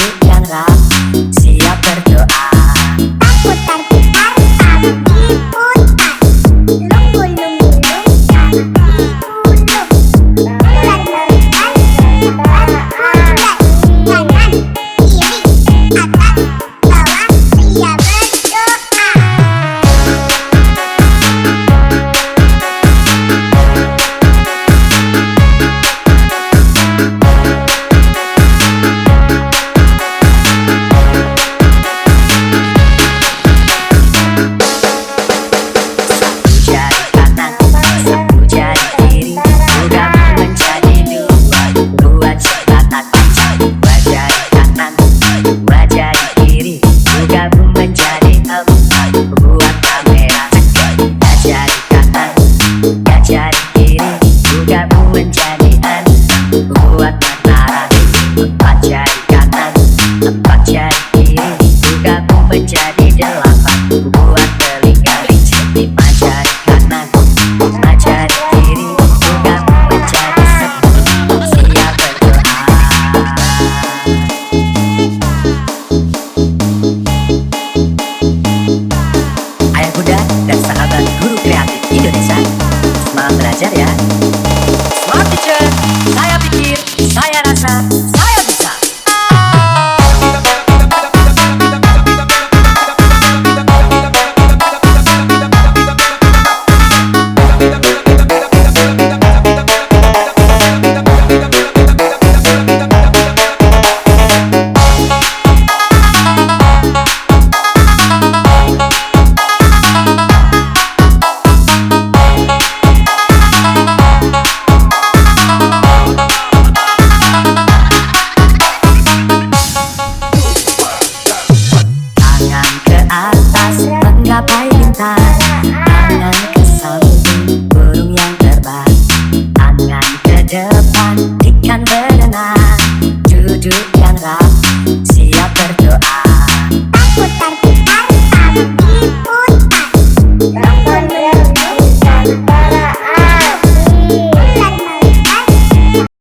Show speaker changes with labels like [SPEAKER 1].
[SPEAKER 1] duduk yang rapi, siap berdoa.
[SPEAKER 2] Putar-putar tapi putar, lunggu-lunggu tapi gulung, ular-ular ular, kanan kiri atas bawah siap berdoa.
[SPEAKER 1] Menjadi 8, buat telinga licin. 5 jari kanan, 5 jari kiri, gabung menjadi 10, siap berdoa. Ayah Bunda dan sahabat guru kreatif Indonesia, semangat belajar ya. Smart Teacher, saya pikir, saya rasa, saya bisa. Menggapai bintang, tangan ke samping, burung yang terbang, tangan ke depan, ikan berenang, duduk yang rapi, siap berdoa.
[SPEAKER 2] Putar-putar tapi putar, lunggu-lunggu